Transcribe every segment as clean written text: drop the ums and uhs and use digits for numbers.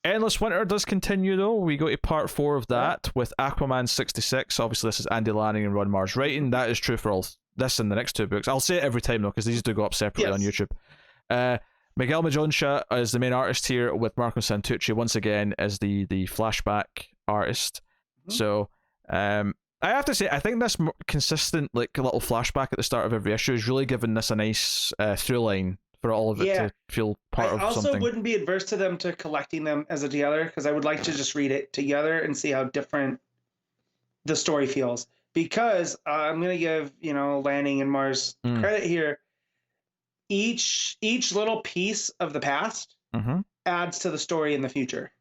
Endless Winter does continue though. We go to part 4 of that with Aquaman 66. Obviously, this is Andy Lanning and Ron Mars writing. That is true for all this and the next 2 books. I'll say it every time though, because these do go up separately on YouTube. Miguel Majoncha is the main artist here, with Marco Santucci once again as the flashback artist. So, I have to say, I think this consistent like little flashback at the start of every issue is really giving this a nice through line for all of it to feel part of something. I also wouldn't be adverse to them to collecting them as a together, because I would like to just read it together and see how different the story feels. Because I'm going to give, Lanning and Mars credit here. Each little piece of the past adds to the story in the future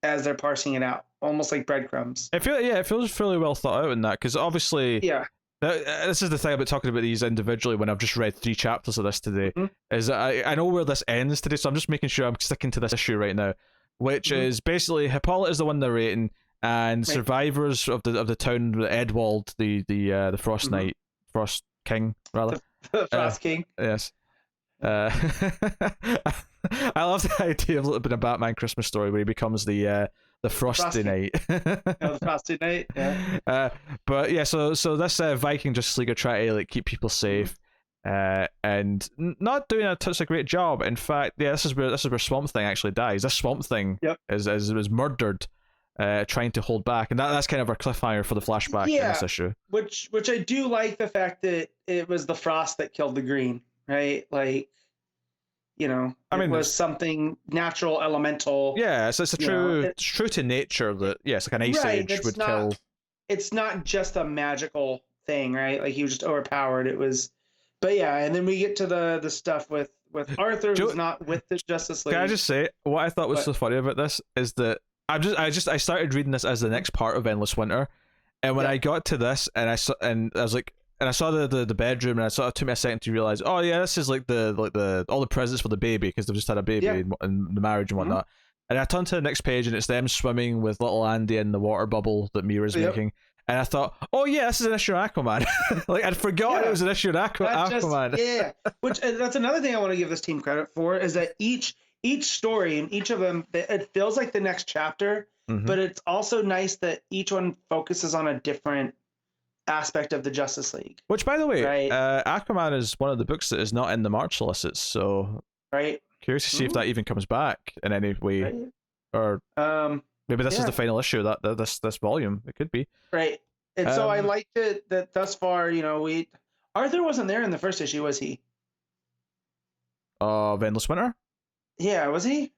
as they're parsing it out, almost like breadcrumbs. It feels fairly well thought out in that, because obviously, this is the thing about talking about these individually when I've just read 3 chapters of this today, is that I know where this ends today, so I'm just making sure I'm sticking to this issue right now, which is basically Hippolyta is the one narrating, and survivors of the town, Edwald, the Frost Knight, Frost King, rather. The Frost King. Yes. I love the idea of a little bit of Batman Christmas Story where he becomes the Frosty Knight. The Frosty Knight, yeah. But yeah, so this Viking Justice League are trying to like keep people safe, and not doing such a great job. In fact, this is where Swamp Thing actually dies. This Swamp Thing is murdered, trying to hold back, and that's kind of our cliffhanger for the flashback in this issue. Which I do like the fact that it was the Frost that killed the Green, right? Like, it was something natural, elemental. Yeah, so it's it's true to nature that it's like an ice age would kill. It's not just a magical thing, right? Like he was just overpowered. It was, but and then we get to the stuff with Arthur, who's not with the Justice League. Can I just say what I thought was so funny about this is that I started reading this as the next part of Endless Winter, and when I got to this and I was like. And I saw the bedroom, and I sort of took me a second to realize, oh yeah, this is like the all the presents for the baby, because they've just had a baby and the marriage and whatnot. And I turned to the next page, and it's them swimming with little Andy in the water bubble that Mira's making. And I thought, oh yeah, this is an issue of Aquaman. Like I'd forgotten it was an issue of Aquaman. Which that's another thing I want to give this team credit for, is that each story and each of them, it feels like the next chapter, but it's also nice that each one focuses on a different aspect of the Justice League. Which, by the way, Aquaman is one of the books that is not in the March solicits, so curious to see if that even comes back in any way, or maybe this is the final issue that this volume. It could be and so I liked it that thus far. Arthur wasn't there in the first issue, was he? Of Endless Winter. Yeah, was he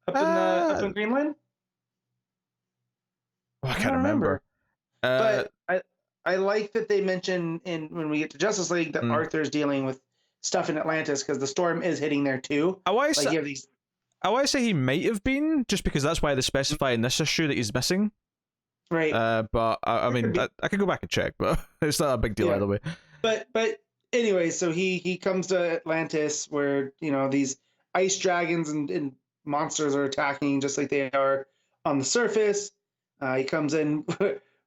up in Greenland? I can't remember. But I like that they mention when we get to Justice League that Arthur's dealing with stuff in Atlantis, because the storm is hitting there too. I want to say he might have been, just because that's why they specify in this issue that he's missing. Right. But I mean, I could go back and check, but it's not a big deal either way. But anyway, so he comes to Atlantis, where these ice dragons and monsters are attacking just like they are on the surface. He comes in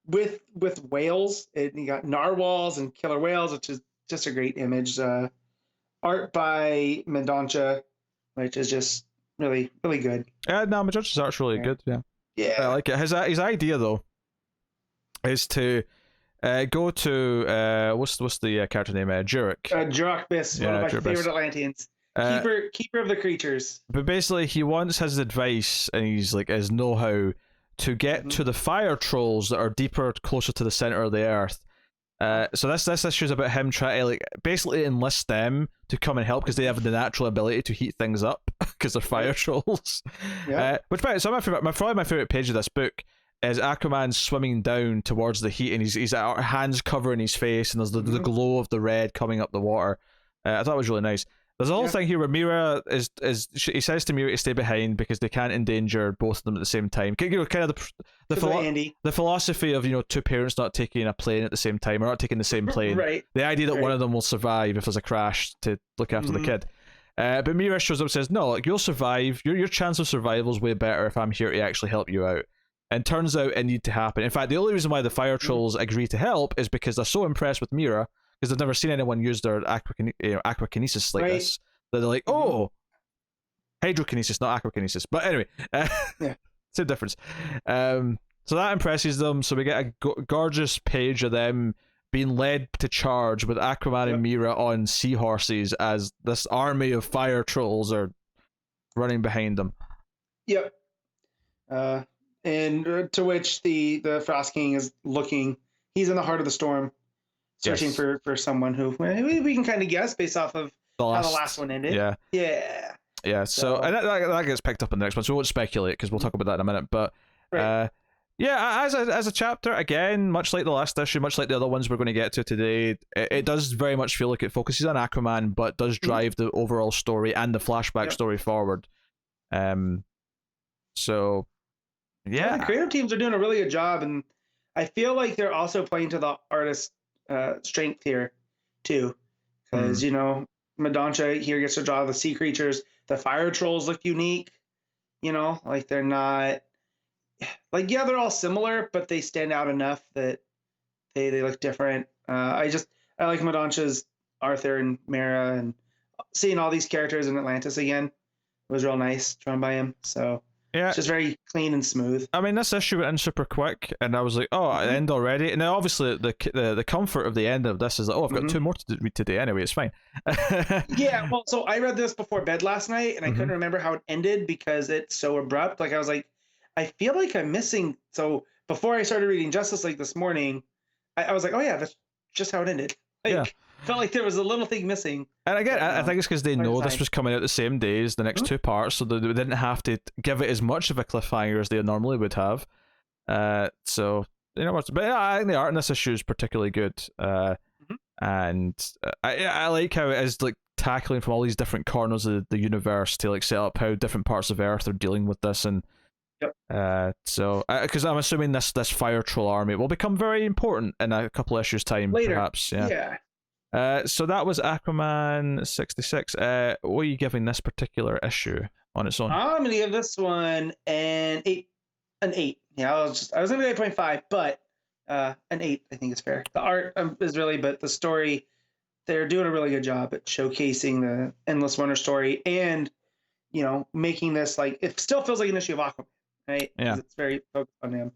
with whales, and you got narwhals and killer whales, which is just a great image. Art by Mendonça, which is just really, really good. No, Mendonça's art's really good. Yeah, I like it. His idea though is to go to what's the character name? Jurek. Jurek Biss, one of my favorite Atlanteans. Keeper of the creatures. But basically, he wants his advice, and he's like his know-how to get to the fire trolls that are deeper, closer to the center of the earth. So this issue is about him trying to like basically enlist them to come and help, because they have the natural ability to heat things up because they're fire trolls. Which, so probably my favorite page of this book is Aquaman swimming down towards the heat, and he's hands covering his face, and there's the glow of the red coming up the water. I thought it was really nice. There's a whole thing here where Mira he says to Mira to stay behind because they can't endanger both of them at the same time. Kind of the philosophy of 2 parents not taking a plane at the same time, or not taking the same plane. The idea that one of them will survive if there's a crash to look after the kid. But Mira shows up and says, no, like, you'll survive. Your chance of survival is way better if I'm here to actually help you out. And turns out it needed to happen. In fact, the only reason why the fire trolls agree to help is because they're so impressed with Mira, because they've never seen anyone use their aquakinesis like this, that they're like, oh, Hydrokinesis, not aquakinesis. But anyway, yeah. Same difference. So that impresses them. So we get a gorgeous page of them being led to charge with Aquaman and Mera on seahorses as this army of fire trolls are running behind them. Yep. And to which the Frost King is looking. He's in the heart of the storm, searching for someone who we can kind of guess based off of how the last one ended. Yeah. Yeah. Yeah. So and that gets picked up in the next one, so we won't speculate because we'll talk about that in a minute. But yeah, as a chapter, again, much like the last issue, much like the other ones we're going to get to today, it does very much feel like it focuses on Aquaman, but does drive the overall story and the flashback story forward. So, yeah. The creative teams are doing a really good job, and I feel like they're also playing to the artist's strength here, too. Because, Madoncha here gets to draw the sea creatures. The fire trolls look unique. Like they're not... Like, yeah, they're all similar, but they stand out enough that they look different. I like Madoncha's Arthur and Mera, and seeing all these characters in Atlantis again was real nice, drawn by him. So yeah, it's just very clean and smooth. I mean, this issue went in super quick, and I was like, oh, it end already. And now, obviously, the comfort of the end of this is like, oh, I've got 2 more to read today anyway, it's fine. Yeah, well, so I read this before bed last night, and I couldn't remember how it ended because it's so abrupt. Like, I was like, I feel like I'm missing. So before I started reading Justice League this morning, I was like, oh yeah, that's just how it ended. Like, felt like there was a little thing missing. And again, I think it's because they know this was coming out the same day as the next 2 parts, so they didn't have to give it as much of a cliffhanger as they normally would have. So but yeah, I think the art in this issue is particularly good. And I like how it is like tackling from all these different corners of the universe to like set up how different parts of Earth are dealing with this. And so because I'm assuming this fire troll army will become very important in a couple of issues time later, perhaps. So that was Aquaman 66. What are you giving this particular issue on its own? I'm gonna give this one an 8. Yeah, I was gonna give 8.5, but an 8 I think is fair. The art is really, but the story, they're doing a really good job at showcasing the Endless Wonder story and making this like it still feels like an issue of Aquaman. Right? Yeah, it's very focused on him.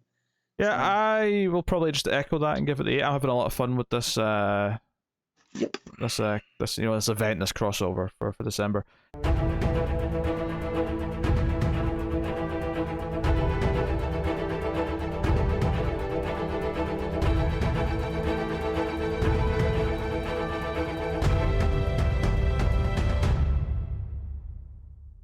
Yeah, so. I will probably just echo that and give it the 8. I'm having a lot of fun with this. This event, this crossover for December.